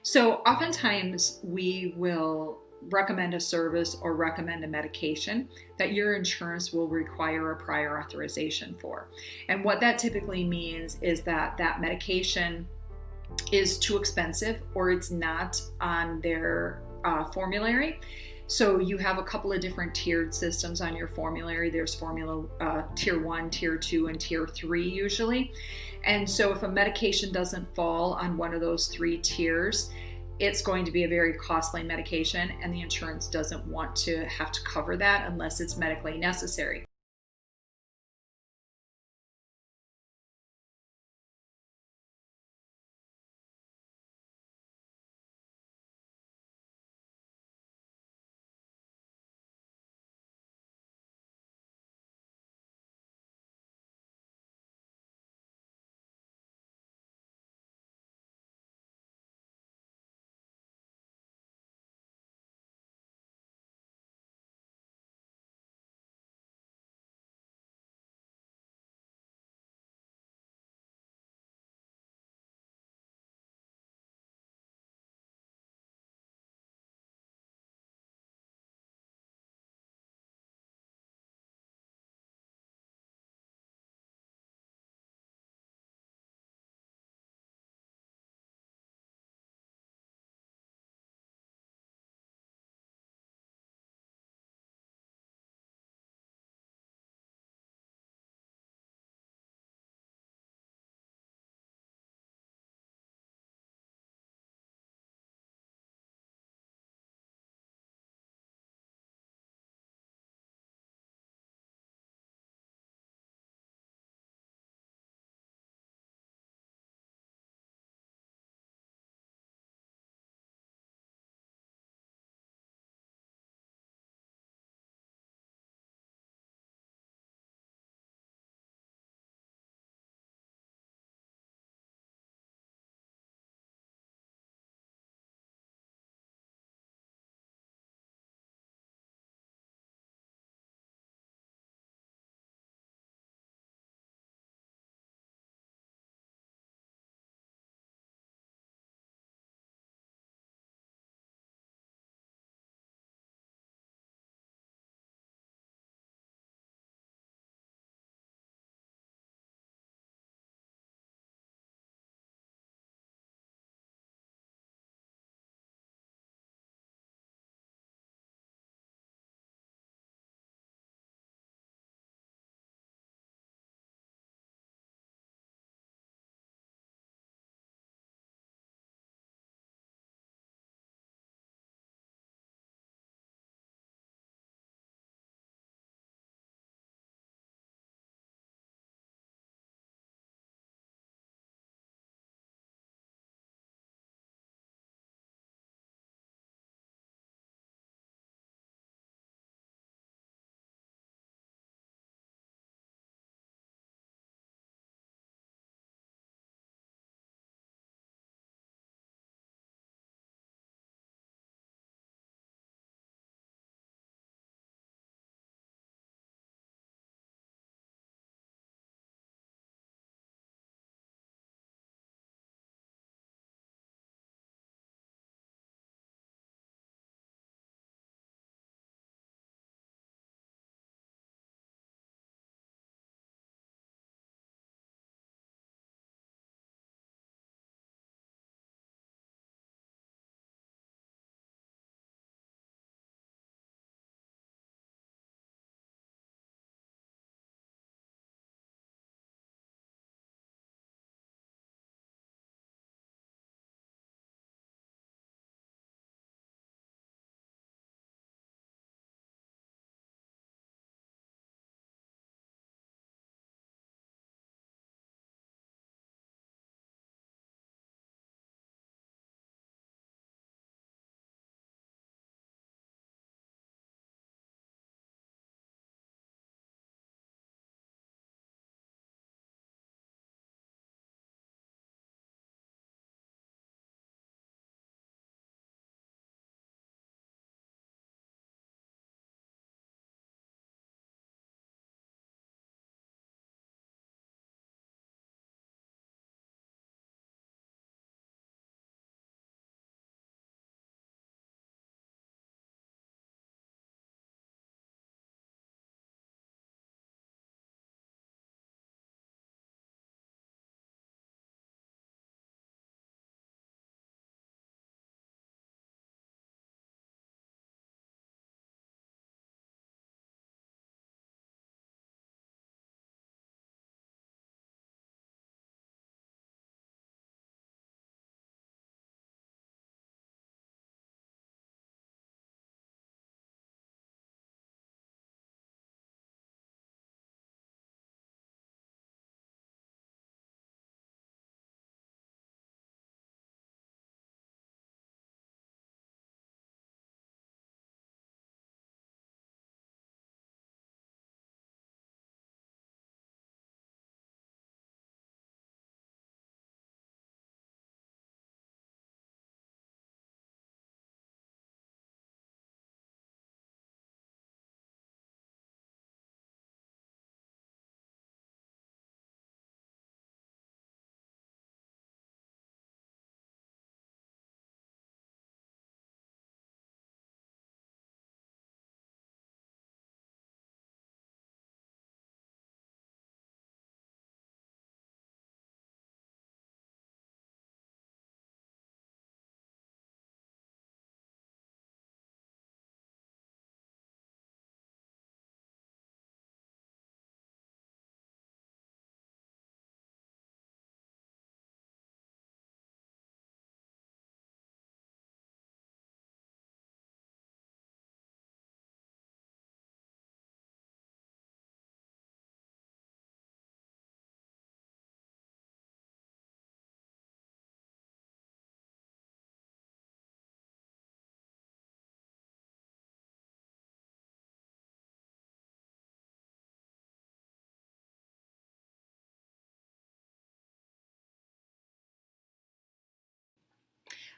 So oftentimes we will recommend a service or recommend a medication that your insurance will require a prior authorization for. And what that typically means is that that medication is too expensive or it's not on their formulary. So you have a couple of different tiered systems on your formulary. There's formula tier 1, tier 2, and tier 3 usually. And so if a medication doesn't fall on one of those three tiers, it's going to be a very costly medication, and the insurance doesn't want to have to cover that unless it's medically necessary.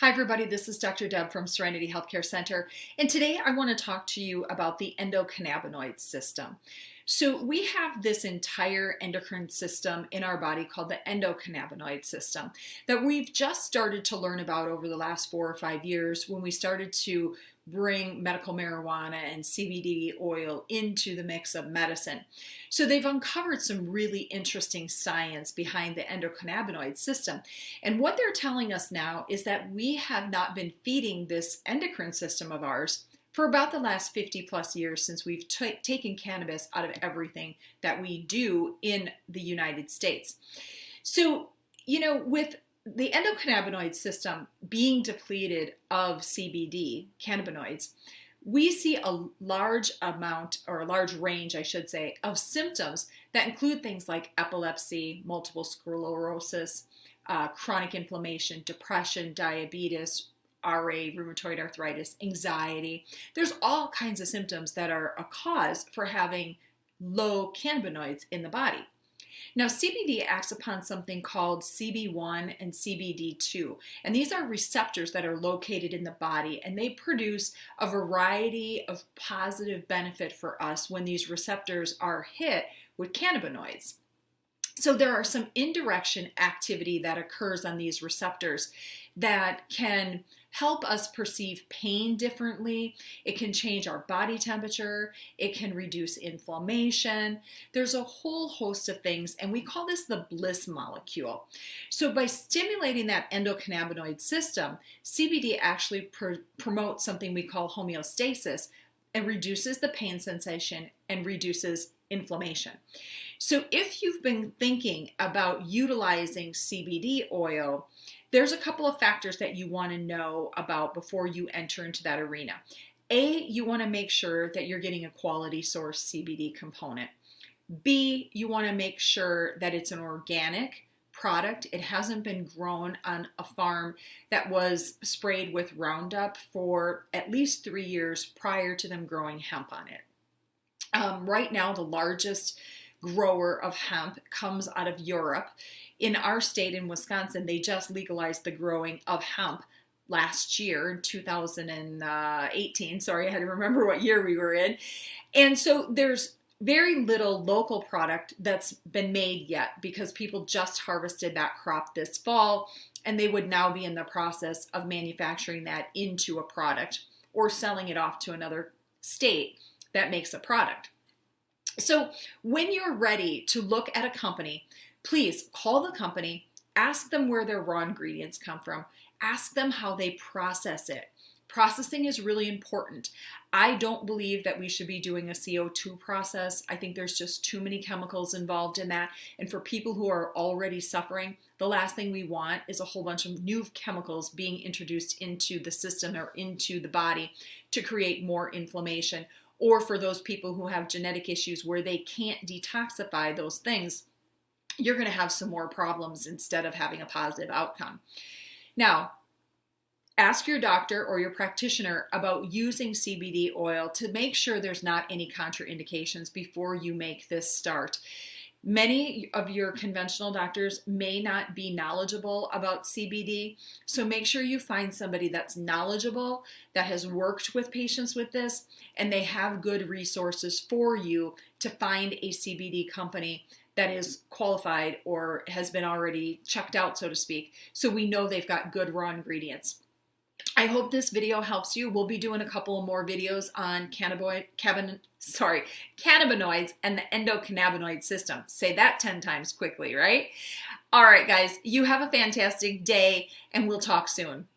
Hi everybody, this is Dr. Deb from Serenity Healthcare Center, and today I want to talk to you about the endocannabinoid system. So we have this entire endocrine system in our body called the endocannabinoid system that we've just started to learn about over the last 4 or 5 years when we started to bring medical marijuana and CBD oil into the mix of medicine. So they've uncovered some really interesting science behind the endocannabinoid system. And what they're telling us now is that we have not been feeding this endocrine system of ours for about the last 50 plus years since we've taken cannabis out of everything that we do in the United States. So, with the endocannabinoid system being depleted of CBD, cannabinoids, we see a large amount, or a large range, I should say, of symptoms that include things like epilepsy, multiple sclerosis, chronic inflammation, depression, diabetes, RA, rheumatoid arthritis, anxiety. There's all kinds of symptoms that are a cause for having low cannabinoids in the body. Now, CBD acts upon something called CB1 and CBD2, and these are receptors that are located in the body, and they produce a variety of positive benefit for us when these receptors are hit with cannabinoids. So there are some indirection activity that occurs on these receptors that can help us perceive pain differently. It can change our body temperature. It can reduce inflammation. There's a whole host of things, and we call this the bliss molecule. So by stimulating that endocannabinoid system, CBD actually promotes something we call homeostasis and reduces the pain sensation and reduces inflammation. So if you've been thinking about utilizing CBD oil, there's a couple of factors that you want to know about before you enter into that arena. A, you want to make sure that you're getting a quality source CBD component. B, you want to make sure that it's an organic product. It hasn't been grown on a farm that was sprayed with Roundup for at least 3 years prior to them growing hemp on it. Right now, the largest grower of hemp comes out of Europe. In our state, in Wisconsin, they just legalized the growing of hemp last year in 2018. Sorry, I had to remember what year we were in. And so there's very little local product that's been made yet because people just harvested that crop this fall, and they would now be in the process of manufacturing that into a product or selling it off to another state that makes a product. So when you're ready to look at a company, please call the company, ask them where their raw ingredients come from, ask them how they process it. Processing is really important. I don't believe that we should be doing a CO2 process. I think there's just too many chemicals involved in that. And for people who are already suffering, the last thing we want is a whole bunch of new chemicals being introduced into the system or into the body to create more inflammation. Or for those people who have genetic issues where they can't detoxify those things, you're going to have some more problems instead of having a positive outcome. Now, ask your doctor or your practitioner about using CBD oil to make sure there's not any contraindications before you make this start. Many of your conventional doctors may not be knowledgeable about CBD, so make sure you find somebody that's knowledgeable, that has worked with patients with this, and they have good resources for you to find a CBD company that is qualified or has been already checked out, so to speak, so we know they've got good raw ingredients. I hope this video helps you. We'll be doing a couple more videos on cannabinoids and the endocannabinoid system. Say that 10 times quickly, right? All right, guys, you have a fantastic day, and we'll talk soon.